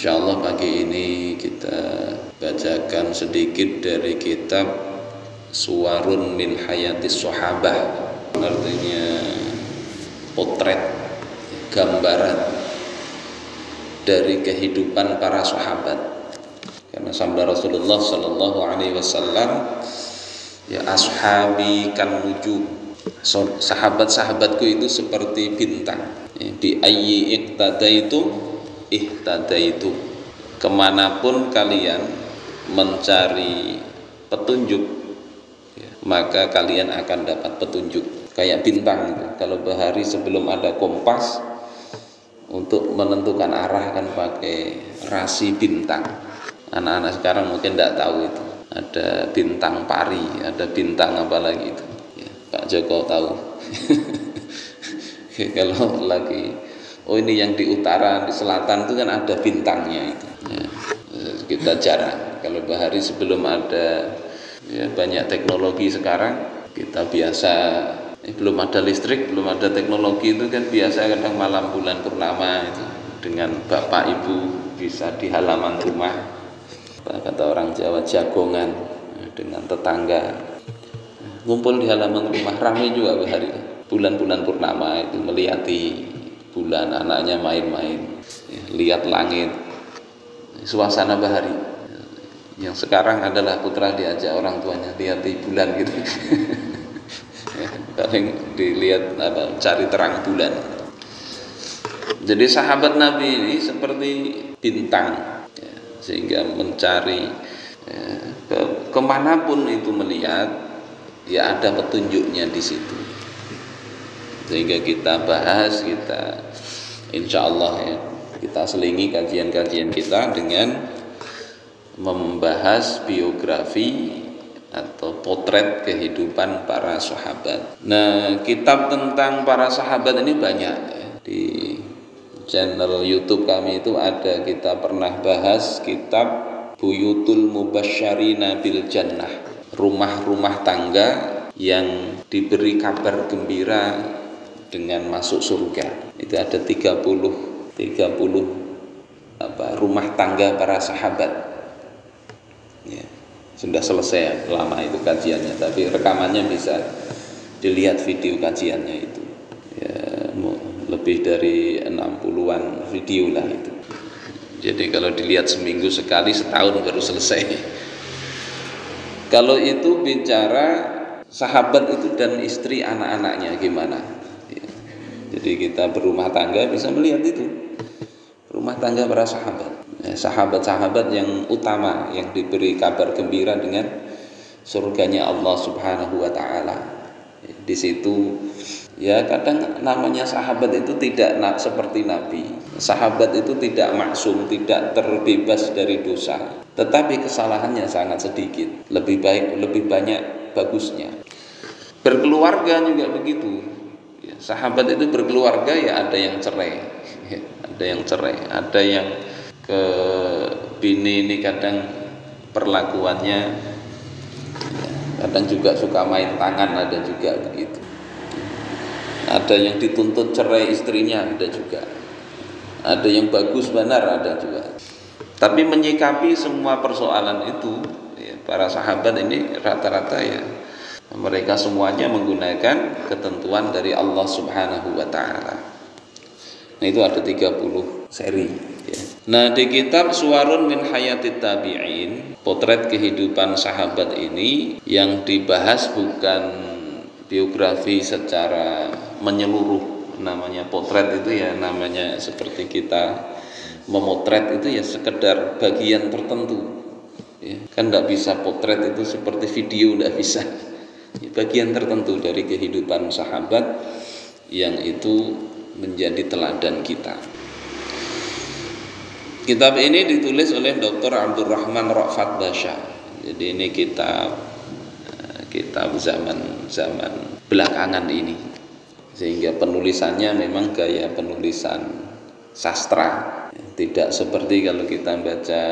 Insyaallah pagi ini kita bacakan sedikit dari kitab Suwarun min Hayatis Sahabah, artinya potret, gambaran dari kehidupan para sahabat. Karena sabda Rasulullah sallallahu alaihi wasallam, ya ashabi kan nujum, sahabat-sahabatku itu seperti bintang. Bi ayyi ihtadaitu, kemanapun kalian mencari petunjuk, maka kalian akan dapat petunjuk. Kayak bintang itu. Kalau bahari sebelum ada kompas, untuk menentukan arah kan pakai rasi bintang. Anak-anak sekarang mungkin tidak tahu itu. Ada bintang pari, ada bintang apa lagi itu. Ya, Pak Joko tahu. Kalau lagi, oh ini yang di utara, di selatan itu kan ada bintangnya itu. Ya, kita jarang. Kalau bahari sebelum ada banyak teknologi sekarang, kita biasa belum ada listrik, belum ada teknologi itu kan biasa kadang malam bulan purnama itu dengan bapak ibu bisa di halaman rumah, kata orang Jawa jagongan, dengan tetangga ngumpul di halaman rumah, ramai juga bahari bulan-bulan purnama itu melihati bulan, anaknya main-main, lihat langit, suasana bahari. Yang sekarang adalah putra diajak orang tuanya lihati bulan gitu. Paling dilihat cari terang bulan. Jadi sahabat Nabi ini seperti bintang, sehingga mencari kemanapun itu melihat, ya ada petunjuknya di situ. Sehingga kita bahas, kita insya Allah kita selingi kajian-kajian kita dengan membahas biografi atau potret kehidupan para sahabat. Nah, kitab tentang para sahabat ini banyak ya. Di channel YouTube kami itu ada, kita pernah bahas kitab Buyutul Mubasysyirina bil Jannah, rumah-rumah tangga yang diberi kabar gembira dengan masuk surga. Itu ada 30 rumah tangga para sahabat. Ya. Sudah selesai lama itu kajiannya, tapi rekamannya bisa dilihat video kajiannya itu. Ya, lebih dari 60-an video lah itu. Jadi kalau dilihat seminggu sekali, setahun baru selesai. Kalau itu bicara sahabat itu dan istri anak-anaknya gimana. Ya. Jadi kita berumah tangga bisa melihat itu, rumah tangga para sahabat. Sahabat-sahabat yang utama yang diberi kabar gembira dengan surganya Allah Subhanahu wa taala. Di situ ya kadang namanya sahabat itu tidak seperti Nabi. Sahabat itu tidak maksum, tidak terbebas dari dosa, tetapi kesalahannya sangat sedikit. Lebih banyak bagusnya. Berkeluarga juga begitu. Ya, sahabat itu berkeluarga, ya ada yang cerai. Ya, ada yang ke bini ini kadang perlakuannya kadang juga suka main tangan, ada juga begitu. Ada yang dituntut cerai istrinya, ada juga. Ada yang bagus benar, ada juga. Tapi menyikapi semua persoalan itu, ya, para sahabat ini rata-rata ya mereka semuanya menggunakan ketentuan dari Allah Subhanahu wa taala. Nah, itu ada 30 seri ya. Nah, di kitab Suwarun min Hayatit Tabi'in, potret kehidupan sahabat ini yang dibahas bukan biografi secara menyeluruh. Namanya potret itu ya namanya seperti kita memotret itu ya sekedar bagian tertentu ya. Kan tidak bisa potret itu seperti video, tidak bisa ya, bagian tertentu dari kehidupan sahabat yang itu menjadi teladan kita. Kitab ini ditulis oleh Dr. Abdurrahman Ra'fat Basha. Jadi ini kitab zaman belakangan ini, sehingga penulisannya memang gaya penulisan sastra, tidak seperti kalau kita baca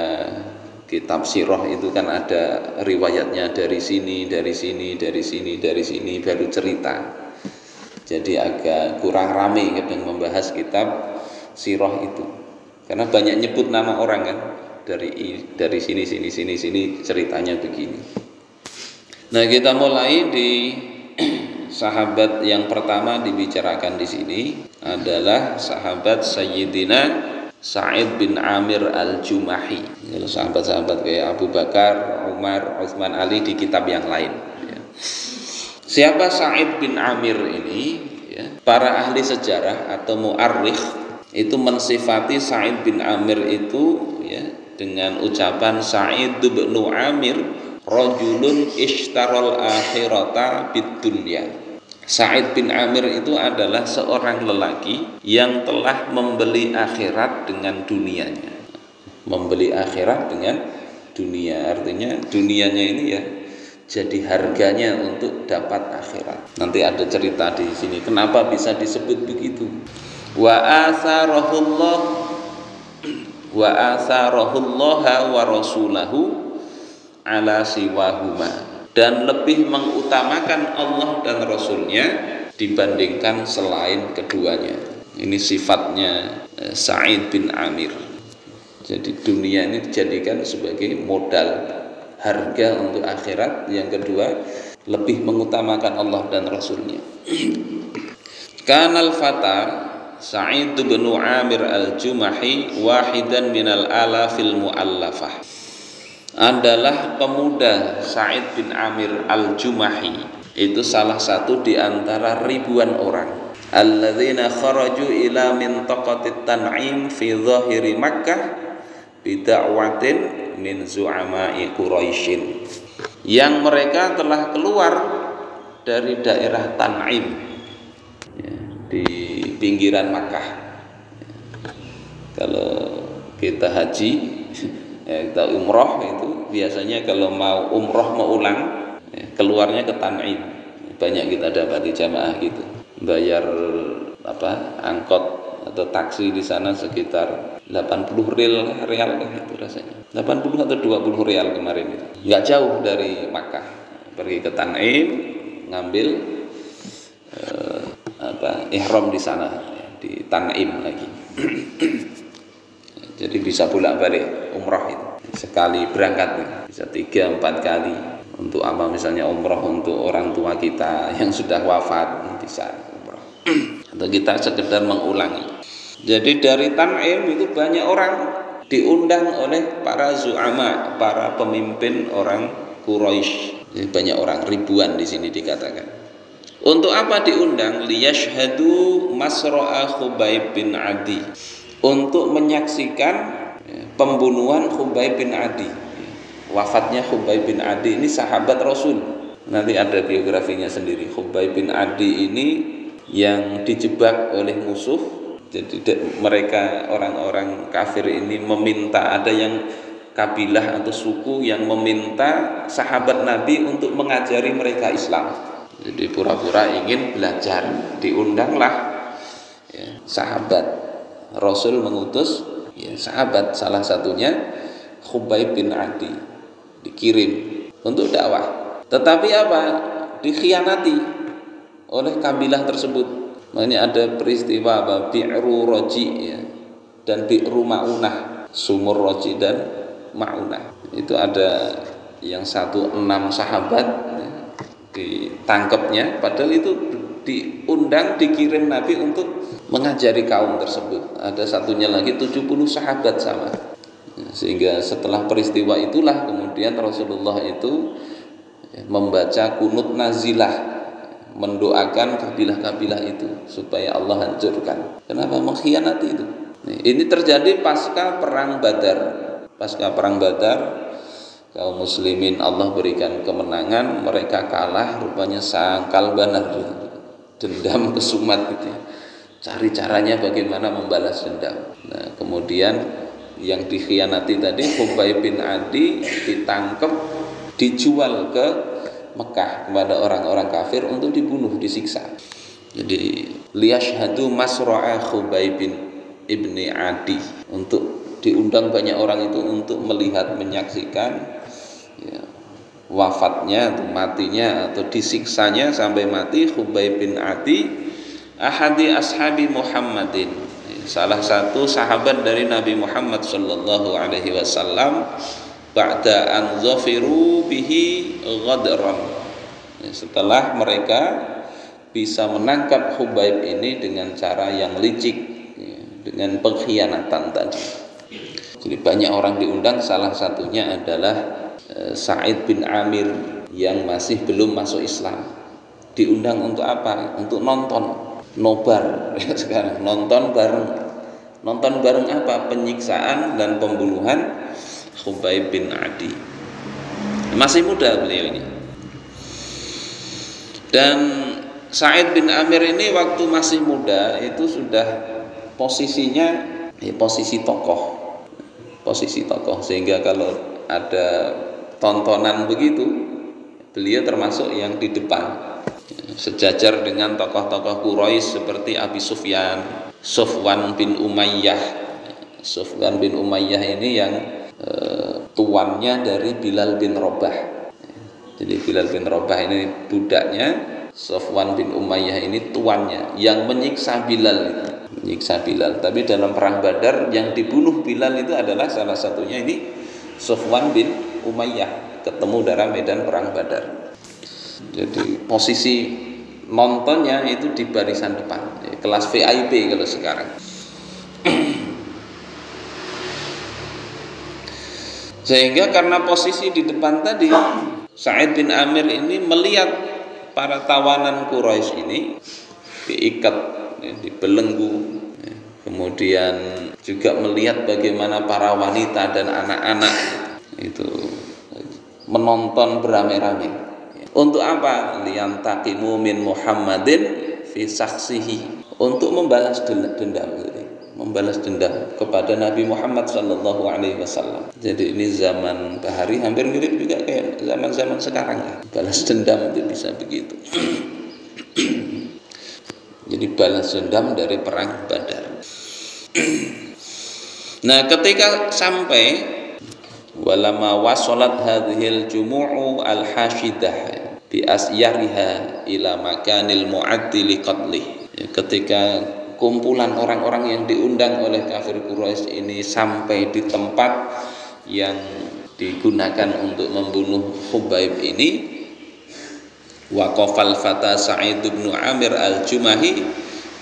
kitab sirah itu kan ada riwayatnya dari sini baru cerita. Jadi agak kurang ramai kadang membahas kitab sirah itu. karena banyak nyebut nama orang kan, dari sini ceritanya begini. Nah, kita mulai di sahabat yang pertama dibicarakan di sini adalah sahabat Sayyidina Sa'id bin Amir al-Jumahi. Kalau sahabat-sahabat kayak Abu Bakar, Umar, Utsman, Ali di kitab yang lain. Siapa Sa'id bin Amir ini? Para ahli sejarah atau mu'arrikh itu mensifati Sa'id bin Amir itu dengan ucapan Sa'id bin Amir rajulun ishtaral akhirata bid dunya. Sa'id bin Amir itu adalah seorang lelaki yang telah membeli akhirat dengan dunianya. Membeli akhirat dengan dunia, artinya dunianya ini jadi harganya untuk dapat akhirat. Nanti ada cerita di sini kenapa bisa disebut begitu. Wa atharahullah wa rasulahu ala siwahuma, dan lebih mengutamakan Allah dan Rasulnya dibandingkan selain keduanya. Ini sifatnya Sa'id bin Amir. Jadi dunia ini dijadikan sebagai modal, harga untuk akhirat. Yang kedua, lebih mengutamakan Allah dan Rasulnya. Kanal fata Sa'id bin Amir al-Jumahi wahidan minal alafil mu'allafah, adalah pemuda Sa'id bin Amir al-Jumahi, itu salah satu di antara ribuan orang alladzina kharaju ila mintaqatit Tan'im fi zahiri Makkah bida'watin min zu'ama'i Quraisyin, yang mereka telah keluar dari daerah Tan'im di pinggiran Makkah. Kalau kita haji, kita umroh itu biasanya kalau mau umroh mau ulang keluarnya ke Tan'im. Banyak kita dapati jamaah gitu, bayar angkot atau taksi di sana sekitar 80 rial itu rasanya, 80 atau 20 rial kemarin itu. Nggak jauh dari Makkah, pergi ke Tan'im, ngambil ihram di sana di Tan'im lagi. Jadi bisa bolak-balik umroh itu. Sekali berangkat bisa 3-4 kali. Untuk apa, misalnya umroh untuk orang tua kita yang sudah wafat, bisa umroh. Atau kita sekedar mengulangi. Jadi dari Tan'im itu banyak orang diundang oleh para zu'ama, para pemimpin orang Quraisy. Jadi banyak orang, ribuan di sini dikatakan. Untuk apa diundang? Liyashhadu masra'a Khubayb bin Adi, untuk menyaksikan pembunuhan Khubayb bin Adi. Wafatnya Khubayb bin Adi ini sahabat Rasul. Nanti ada biografinya sendiri. Khubayb bin Adi ini yang dijebak oleh musuh. Jadi mereka orang-orang kafir ini meminta, ada yang kabilah atau suku yang meminta sahabat Nabi untuk mengajari mereka Islam. Jadi pura-pura ingin belajar, diundanglah sahabat. Rasul mengutus sahabat, salah satunya Khubayb bin Adi, dikirim untuk dakwah. Tetapi apa? Dikhianati oleh kabilah tersebut. Makanya ada peristiwa Bi'ru Roji dan Bi'ru Ma'unah, sumur Roji dan Ma'unah. Itu ada yang 6 sahabat ditangkapnya, padahal itu diundang, dikirim Nabi untuk mengajari kaum tersebut. Ada satunya lagi 70 sahabat sama. Sehingga setelah peristiwa itulah kemudian Rasulullah itu membaca kunut nazilah, mendoakan kabilah-kabilah itu supaya Allah hancurkan. Kenapa? Mengkhianati itu. Ini terjadi pasca perang Badar. Pasca perang Badar, kaum muslimin Allah berikan kemenangan, mereka kalah, rupanya sangkal banar, dendam kesumat gitu. Cari caranya bagaimana membalas dendam. Nah, kemudian yang dikhianati tadi Khubayb bin Adi ditangkap, dijual ke Mekah kepada orang-orang kafir untuk dibunuh, disiksa. Jadi liyashhadu masra'a Khubayb bin ibni Adi, untuk diundang banyak orang itu untuk melihat, menyaksikan wafatnya atau matinya atau disiksanya sampai mati Khubayb bin Adi, ahadi ashabi Muhammadin, salah satu sahabat dari Nabi Muhammad sallallahu alaihi wasallam, ba'da an zafiru bihi ghadran, setelah mereka bisa menangkap Khubaib ini dengan cara yang licik, dengan pengkhianatan tadi. Jadi banyak orang diundang, salah satunya adalah Sa'id bin Amir yang masih belum masuk Islam. Diundang untuk apa? Untuk nonton, nobar sekarang, nonton bareng. Nonton bareng apa? Penyiksaan dan pembunuhan Khubaib bin Adi. Masih muda beliau ini. Dan Sa'id bin Amir ini waktu masih muda itu sudah posisinya posisi tokoh, sehingga kalau ada tontonan begitu beliau termasuk yang di depan, sejajar dengan tokoh-tokoh Quraisy seperti Abi Sufyan, Sufwan bin Umayyah. Sufwan bin Umayyah ini yang tuannya dari Bilal bin Rabah. Jadi Bilal bin Rabah ini budaknya, Sufwan bin Umayyah ini tuannya yang menyiksa Bilal. Tapi dalam perang Badar yang dibunuh Bilal itu adalah salah satunya ini Sufwan bin Umayyah, ketemu dalam medan perang Badar. Jadi posisi nontonnya itu di barisan depan, kelas VIP kalau sekarang. Sehingga karena posisi di depan tadi, Sa'id bin Amir ini melihat para tawanan Quraisy ini diikat, dibelenggu, kemudian juga melihat bagaimana para wanita dan anak-anak itu menonton beramai-ramai. Untuk apa? Liyantaqimu min Muhammadin fi saksihi, untuk membalas dendam kepada Nabi Muhammad sallallahu alaihi wasallam. Jadi ini zaman bahari hampir mirip juga kayak zaman-zaman sekarang ya. Balas dendam itu bisa begitu. Jadi balas dendam dari perang Badar. Nah, ketika sampai walama wasalat hadhil jumu'u al-hashidah bi asyariha ila makanil mu'addi liqatlih, ketika kumpulan orang-orang yang diundang oleh kafir Quraisy ini sampai di tempat yang digunakan untuk membunuh Khubaib ini, waqafal fata Sa'id bin Amir al-Jumahi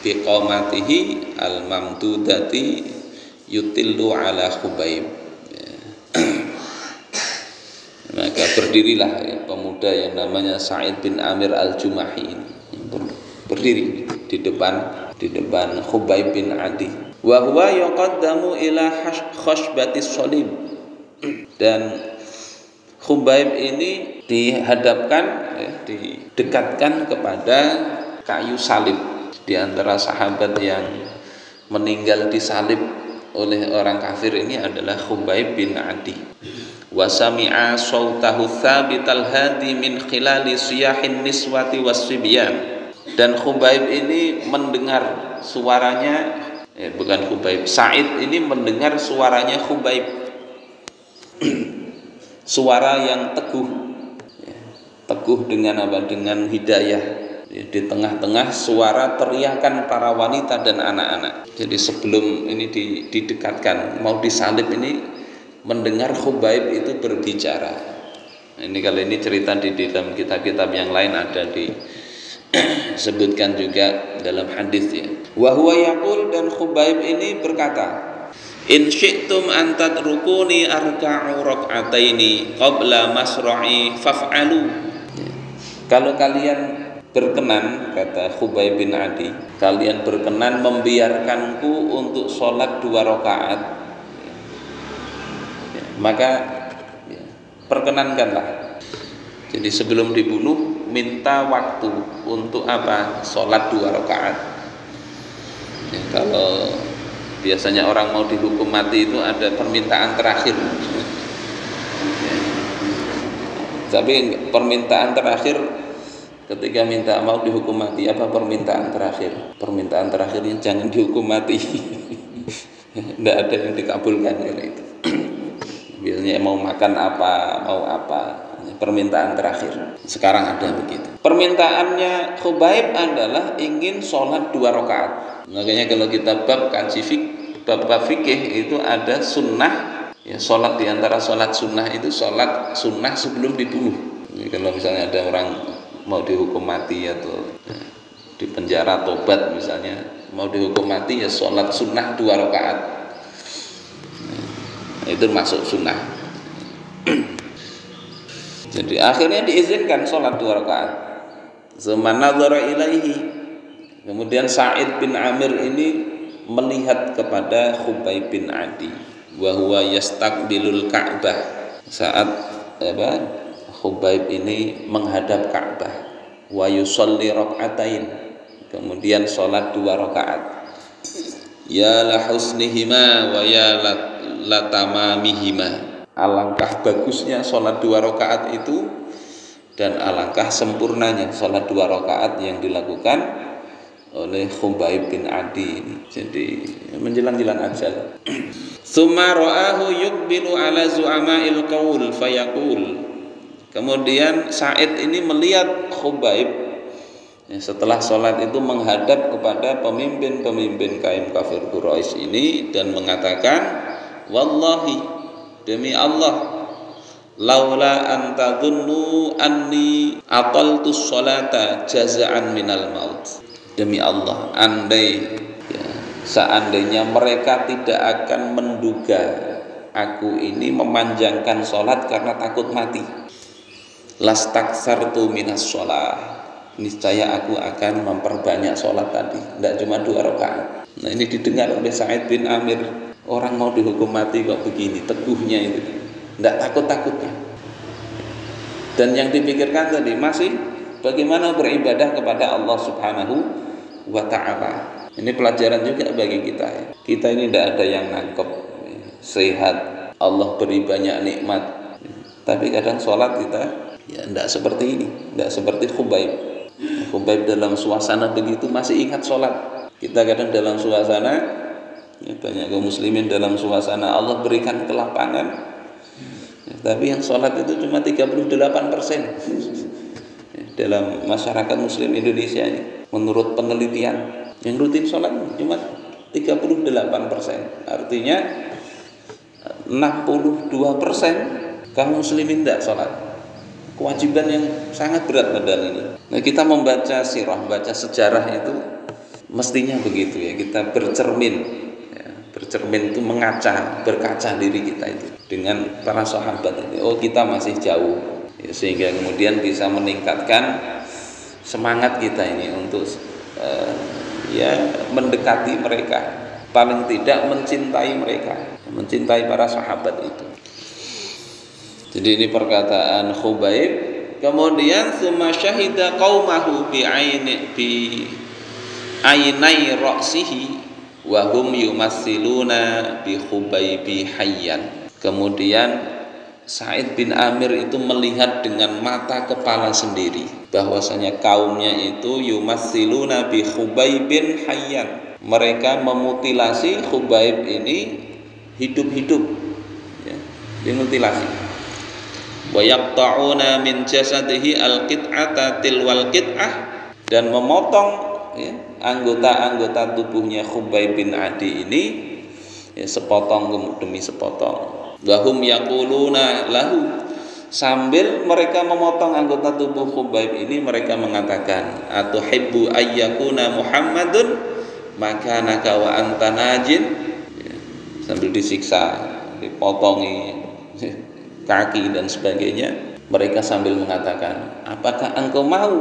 biqamatihi al-mamdudati yutillu ala Khubaib. Maka berdirilah pemuda yang namanya Sa'id bin Amir al-Jumahi ini, berdiri di depan Khubaib bin Adi. Wa huwa yuqaddamu ila khashbatis salib, dan Khubaib ini dihadapkan, didekatkan kepada kayu salib. Di antara sahabat yang meninggal disalib oleh orang kafir ini adalah Khubaib bin Adi. Wa sami'a sautahu tsabital hadi min khilali siyahin niswati wasibyan, dan Khubaib ini mendengar suaranya, bukan Khubaib, Sa'id ini mendengar suaranya Khubaib, suara yang teguh dengan apa? Dengan hidayah. Di tengah-tengah suara teriakan para wanita dan anak-anak. Jadi sebelum ini didekatkan mau disalib ini, mendengar Khubaib itu berbicara. Ini kalau ini cerita di dalam kitab-kitab yang lain ada disebutkan juga dalam hadis ya. Wa huwa yaqul, dan Khubaib ini berkata, in syi'tum an tadrukuni arka'u rak'ataini qabla masra'i faf'alu. Kalau kalian berkenan, kata Khubaib bin Adi, kalian berkenan membiarkanku untuk sholat 2 rakaat, maka perkenankanlah. Jadi sebelum dibunuh minta waktu untuk apa? Sholat 2 rakaat. Kalau biasanya orang mau dihukum mati itu ada permintaan terakhir. Tapi permintaan terakhir ketika minta mau dihukum mati, apa permintaan terakhir? Permintaan terakhirnya jangan dihukum mati. Tidak ada yang dikabulkan kalau itu. Biasanya mau makan apa, mau apa, permintaan terakhir. Sekarang ada begitu. Permintaannya Khubaib adalah ingin sholat 2 rakaat. Makanya kalau kita bab kaji bab fikih itu ada sunnah, ya, sholat diantara sholat sunnah itu sholat sunnah sebelum dibunuh. Jadi kalau misalnya ada orang mau dihukum mati atau di penjara tobat misalnya, mau dihukum mati ya sholat sunnah 2 rakaat. Nah, itu masuk sunnah. Jadi akhirnya diizinkan sholat 2 rakaat. Semanadzara ilaihi. Kemudian Sa'id bin Amir ini melihat kepada Khubaib bin Adi, wa huwa yastaqbilul Ka'bah. Saat Khubaib ini menghadap Ka'bah, wa yusalli rak'atain. Kemudian sholat 2 rakaat. Ya la husnihima wa ya la tamamihima. Alangkah bagusnya sholat 2 rakaat itu dan alangkah sempurnanya sholat 2 rakaat yang dilakukan oleh Khubaib bin Adi ini. Jadi menjelang-jelang ajal. Tsumma ra'ahu yuqbilu ala zu'ama'il qaul fayaqul. Kemudian Sa'id ini melihat Khubaib setelah sholat itu menghadap kepada pemimpin-pemimpin kaum kafir Quraisy ini dan mengatakan, wallahi, demi Allah, laula antadhunnu anni ataltu sholata jaza'an minal maut. Demi Allah, seandainya mereka tidak akan menduga aku ini memanjangkan sholat karena takut mati, lastaksartu minas sholat, niscaya aku akan memperbanyak sholat tadi, tidak cuma 2 rakaat. Nah, ini didengar oleh Sa'id bin Amir. Orang mau dihukum mati kok begini, teguhnya itu, tidak takut-takutnya. Dan yang dipikirkan tadi masih bagaimana beribadah kepada Allah Subhanahu wa Ta'ala. Ini pelajaran juga bagi kita, ya. Kita ini tidak ada yang nangkep, sehat, Allah beri banyak nikmat, tapi kadang sholat kita ya tidak seperti ini, tidak seperti Khubaib. Khubaib dalam suasana begitu masih ingat sholat. Kita kadang dalam suasana, ya, banyak kaum muslimin dalam suasana Allah berikan kelapangan, ya, tapi yang sholat itu cuma 38% dalam masyarakat muslim Indonesia ini. Menurut penelitian, yang rutin sholat cuma 38%. Artinya 62% kaum muslimin tidak sholat. Kewajiban yang sangat berat padahal ini. Nah, kita membaca sirah, baca sejarah itu mestinya begitu, ya. Kita bercermin, ya. Bercermin itu berkaca diri kita itu dengan para sahabat ini. Oh, kita masih jauh, ya, sehingga kemudian bisa meningkatkan semangat kita ini untuk mendekati mereka, paling tidak mencintai mereka, mencintai para sahabat itu. Jadi ini perkataan Khubaib. Kemudian summa syahida qaumahu bi ainai ra'sihi wa hum yumassiluna bi Khubaibi hayyan. Kemudian Sa'id bin Amir itu melihat dengan mata kepala sendiri bahwasanya kaumnya itu yumassiluna bi Khubaibin hayyan. Mereka memutilasi Khubaib ini hidup-hidup, ya, dimutilasi. Wa yaqta'una min jasadihi al-qit'ata tilwal qit'ah, dan memotong, ya, anggota-anggota tubuhnya Khubaib bin Adi ini, ya, sepotong demi sepotong. Wahum yaquluna lahu, sambil mereka memotong anggota tubuh Khubaib ini mereka mengatakan, atuhibbu ayyakuna Muhammadun makanaka wa anta najin, ya, sambil disiksa, dipotongi kaki dan sebagainya. Mereka sambil mengatakan, apakah engkau mau,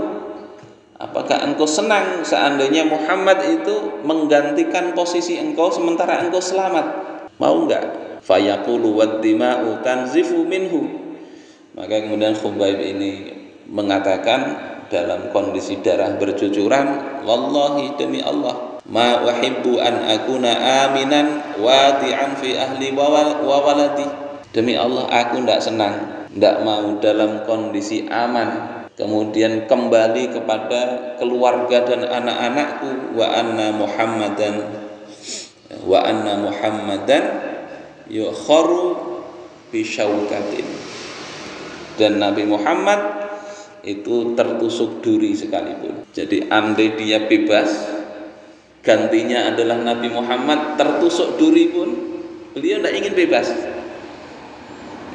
apakah engkau senang seandainya Muhammad itu menggantikan posisi engkau sementara engkau selamat? Mau enggak? Fayaqulu wad-dima'u tanzifu minhu. Maka kemudian Khubaib ini mengatakan dalam kondisi darah bercucuran, wallahi, demi Allah, ma uhibbu an akuna aminan wadi'an fi ahli wa waladi. Demi Allah, aku tidak senang, tidak mau dalam kondisi aman, kemudian kembali kepada keluarga dan anak-anakku. Wa anna Muhammadan yukharu bi syaukatin. dan Nabi Muhammad itu tertusuk duri sekalipun. Jadi andai dia bebas, gantinya adalah Nabi Muhammad, tertusuk duri pun beliau tidak ingin bebas.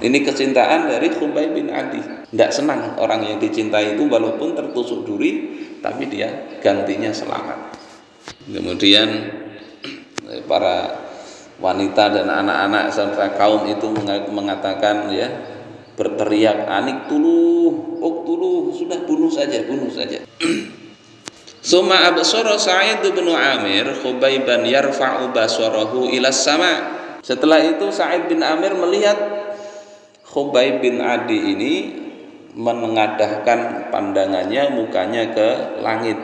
Ini kecintaan dari Khubayb bin Adi. Tidak senang orang yang dicintai itu walaupun tertusuk duri, tapi dia gantinya selamat. Kemudian para wanita dan anak-anak serta kaum itu mengatakan, ya, berteriak, anik tuluh, uktuluh, sudah bunuh saja. Summa absara Sa'id bin Amir Khubayban yarfa'u basarahu ila sama. Setelah itu Sa'id bin Amir melihat Khubayb bin Adi ini menengadahkan pandangannya, mukanya ke langit.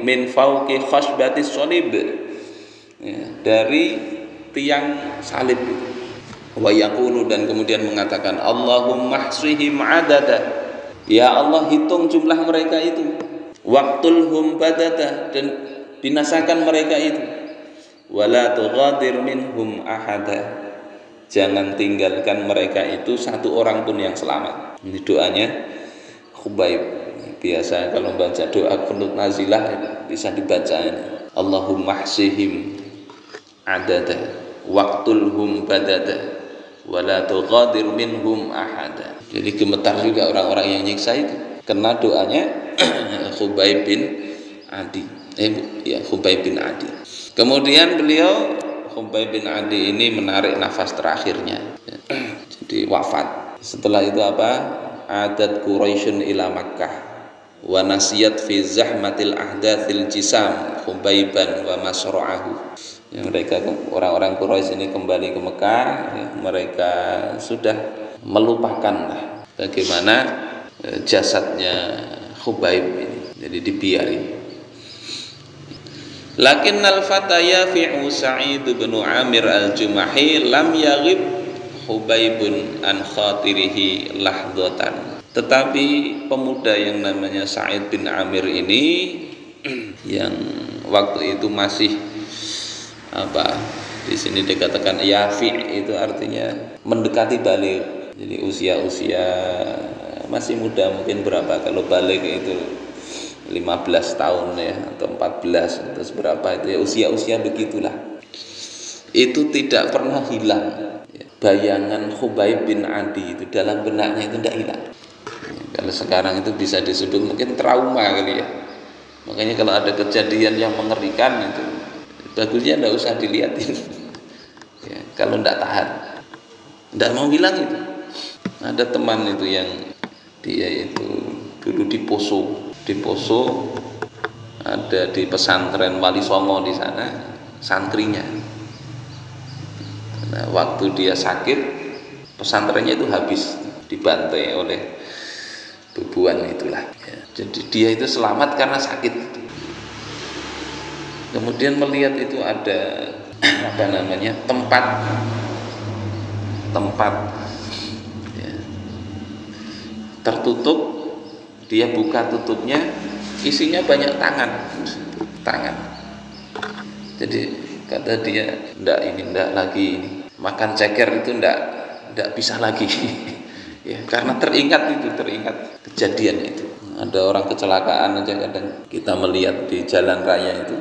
Min fauqi khasbatis salib, ya, dari tiang salib itu. Wa yaqulu, dan kemudian mengatakan, Allahumma hsihim adada, ya Allah hitung jumlah mereka itu, waqtulhum badada, dan binasakan mereka itu, wala tughadir minhum ahada, jangan tinggalkan mereka itu satu orang pun yang selamat. Ini doanya Khubayb. Biasa kalau baca doa qunut nazilah bisa dibaca ini, Allahumma hsihim adada waqtulhum badada wala tughadir minhum ahada. Jadi gemetar juga orang-orang yang nyiksa itu kena doanya Khubayb bin Adi. Khubayb bin Adi. Kemudian beliau Khubayb bin Adi ini menarik nafas terakhirnya. Jadi wafat. Setelah itu apa? Adat Quraisyun ila Makkah wa nasiyat fi zahmatil ahdathil jisam Khubayban wa masra'ahu. Ya, mereka orang-orang Quraisy ini kembali ke Mekah, ya, mereka sudah melupakan bagaimana jasadnya Khubayb ini, jadi dibiarin. Lakinnal fataya fi'u Sa'id bin Amir al-Jumahi lam yaghib Khubaybun an khatirihi lahdatan. Tetapi pemuda yang namanya Sa'id bin Amir ini yang waktu itu masih di sini dikatakan yafi, itu artinya mendekati balik. Jadi usia masih muda, mungkin berapa kalau balik itu 15 tahun ya, atau 14 atau berapa itu ya, usia begitulah. Itu tidak pernah hilang ya, bayangan Khubayb bin Adi itu dalam benaknya, itu tidak hilang. Kalau sekarang itu bisa disebut mungkin trauma kali ya. Makanya kalau ada kejadian yang mengerikan itu bagusnya tidak usah dilihatin ya, kalau tidak tahan, tidak mau hilang itu. Ada teman itu yang dia itu dulu di Poso ada di pesantren Wali Songo di sana santrinya. Nah, waktu dia sakit pesantrennya itu habis dibantai oleh bebuan itulah ya. Jadi dia itu selamat karena sakit. Kemudian melihat itu ada tempat ya, tertutup, dia buka tutupnya, isinya banyak tangan. Jadi kata dia, ndak lagi makan ceker itu ndak bisa lagi ya, karena teringat kejadian itu. Ada orang kecelakaan aja kadang kita melihat di jalan raya itu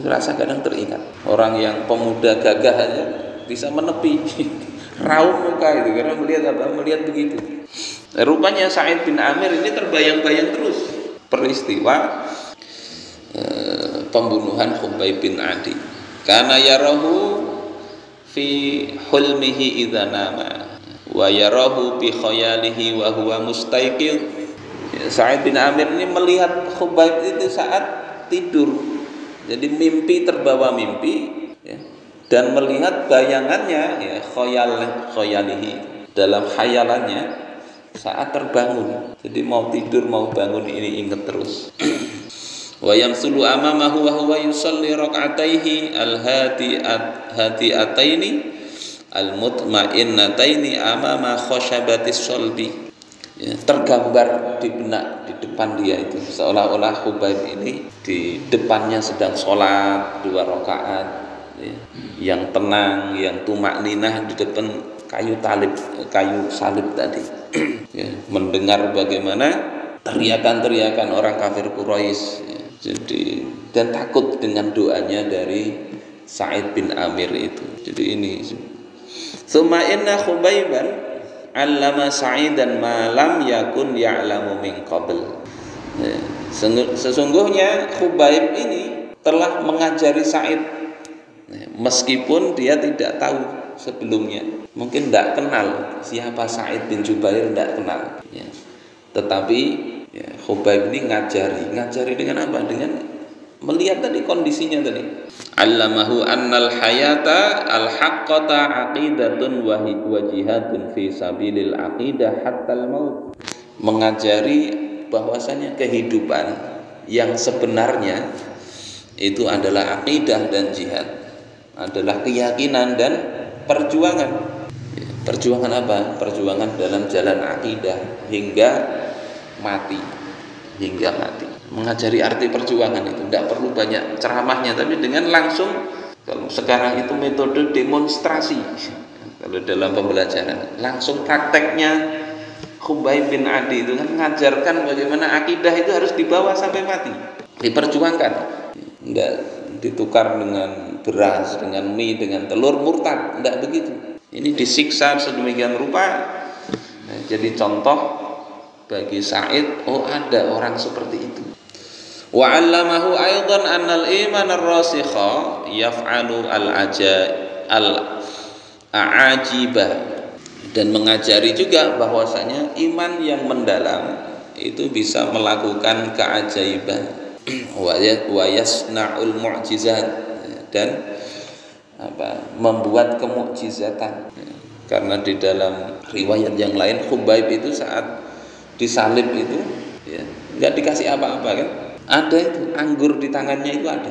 rasa kadang teringat. Orang yang pemuda gagah aja bisa menepi raung muka itu karena melihat begitu. Rupanya Sa'id bin Amir ini terbayang-bayang terus peristiwa pembunuhan Khubayb bin Adi. Karena yarahu fi hulmihi idza nama wa yarahu bi khayalihi wa huwa mustaiqidh. Sa'id bin Amir ini melihat Khubayb itu saat tidur. Jadi mimpi, terbawa mimpi ya, dan melihat bayangannya ya, khayalihi, dalam khayalannya saat terbangun. Jadi mau tidur mau bangun ini ingat terus. Wa yamsulu amamahu wa huwa yusalli rak'ataihi al-hadi'ataini al-mutma'innataini amama khashabatis salbi. Ya, tergambar di benak di depan dia itu seolah-olah Khubayb ini di depannya sedang sholat 2 rakaat ya, yang tenang, yang tumak ninah di depan kayu salib tadi. Ya, mendengar bagaimana teriakan-teriakan orang kafir Quraisy, ya. Jadi dan takut dengan doanya dari Sa'id bin Amir itu. Jadi ini summa inna Khubaiban 'allama Sa'idan ma lam yakun ya'lamu min qabl. Ya, sesungguhnya Khubaib ini telah mengajari Sa'id, ya, meskipun dia tidak tahu sebelumnya, mungkin tidak kenal siapa Sa'id bin Jubair, tidak kenal, ya. Tetapi ya, Khubaib ini ngajari dengan apa? Dengan melihat tadi kondisinya tadi. Allamahu annal hayata al-haqqata aqidatun wa jihadun fi sabilil aqidah hattal maut. Mengajari bahwasanya kehidupan yang sebenarnya itu adalah aqidah dan jihad, adalah keyakinan dan perjuangan. Perjuangan apa? Perjuangan dalam jalan akidah hingga mati. Mengajari arti perjuangan itu tidak perlu banyak ceramahnya, tapi dengan langsung, kalau sekarang itu metode demonstrasi, kalau dalam pembelajaran langsung prakteknya Khubaib bin Adi itu kan mengajarkan bagaimana akidah itu harus dibawa sampai mati, diperjuangkan, tidak ditukar dengan beras, dengan mie, dengan telur, murtad, tidak begitu. Ini disiksa sedemikian rupa. Nah, jadi contoh bagi Sa'id, oh ada orang seperti itu. Wa 'allamahu aidan annal iman ar-rasikha yaf'alu al-a'ajibah, dan mengajari juga bahwasanya iman yang mendalam itu bisa melakukan keajaiban wa yasna'ul mu'jizat, dan membuat kemukjizatan. Karena di dalam riwayat yang lain Khubaib itu saat disalib itu ya nggak dikasih apa-apa kan, ada itu anggur di tangannya, itu ada,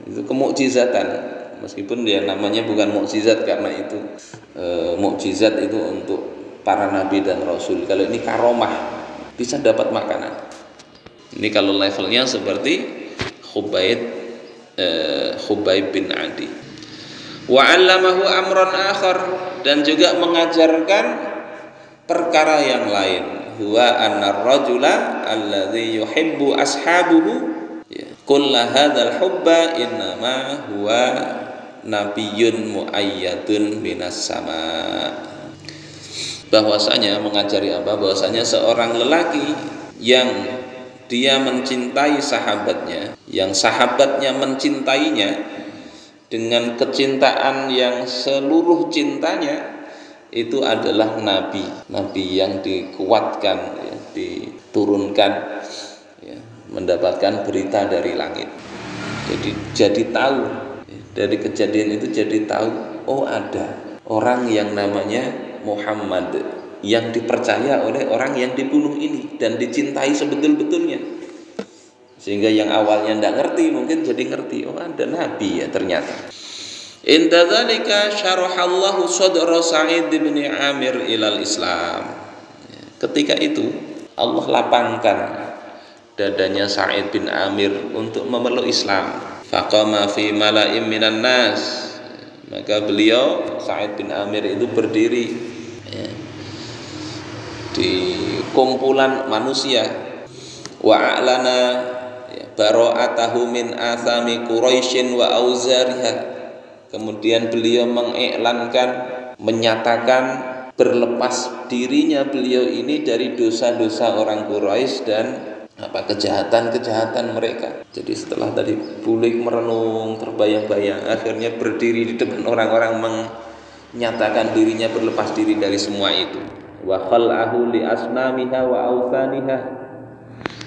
itu kemukjizatan, meskipun dia namanya bukan mukjizat karena itu mukjizat itu untuk para nabi dan rasul. Kalau ini karomah, bisa dapat makanan. Ini kalau levelnya seperti Khubaib bin Adi. Wa 'allamahu amran akhar, dan juga mengajarkan perkara yang lain. Huwa anna ar-rajula alladhi yuhibbu ashabuhu kulla hadzal hubba innama huwa nabiyyun muayyadun minas sama. Bahwasanya mengajari apa? Bahwasanya seorang lelaki yang dia mencintai sahabatnya, yang sahabatnya mencintainya dengan kecintaan yang seluruh cintanya, itu adalah nabi yang dikuatkan, ya, diturunkan, ya, mendapatkan berita dari langit. Jadi tahu, ya, dari kejadian itu jadi tahu, oh ada orang yang namanya Muhammad yang dipercaya oleh orang yang dibunuh ini dan dicintai sebetul-betulnya, sehingga yang awalnya tidak ngerti mungkin jadi ngerti, oh ada nabi ya ternyata. Inda dzalika syarahallahu sadra Sa'id bin Amir ilal Islam. Ketika itu Allah lapangkan dadanya Sa'id bin Amir untuk memeluk Islam. Faqama fi mala'im minan nas, maka beliau Sa'id bin Amir itu berdiri, ya, di kumpulan manusia. Wa a'lana, ya, bara'atahu min athami Quraisyin wa auzariha. Kemudian beliau mengiklankan, menyatakan berlepas dirinya beliau ini dari dosa-dosa orang Quraisy dan kejahatan-kejahatan mereka. Jadi setelah tadi bulik merenung, terbayang-bayang, akhirnya berdiri di depan orang-orang menyatakan dirinya berlepas diri dari semua itu. Wa khal'ahu li asnamiha wa awthaniha,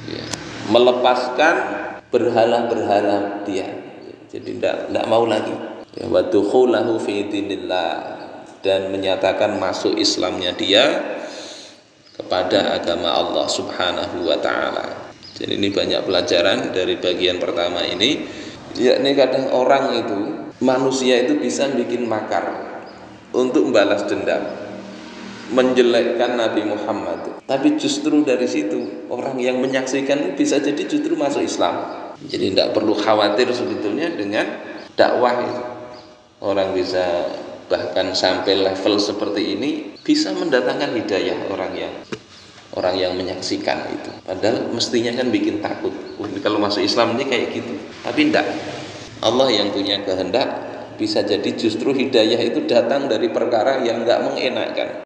ya, melepaskan berhala-berhala dia. Jadi tidak mau lagi. Wa dukhulahu fi dinillah, dan menyatakan masuk Islamnya dia kepada agama Allah Subhanahu wa taala. Jadi ini banyak pelajaran dari bagian pertama ini, yakni kadang orang itu, manusia itu bisa bikin makar untuk membalas dendam, menjelekkan Nabi Muhammad. Tapi justru dari situ orang yang menyaksikan bisa jadi justru masuk Islam. Jadi tidak perlu khawatir sebetulnya dengan dakwah itu. orang bisa bahkan sampai level seperti ini, bisa mendatangkan hidayah orang yang menyaksikan itu. Padahal mestinya kan bikin takut. Kalau masuk Islam ini kayak gitu. Tapi enggak. Allah yang punya kehendak, bisa jadi justru hidayah itu datang dari perkara yang enggak mengenakan.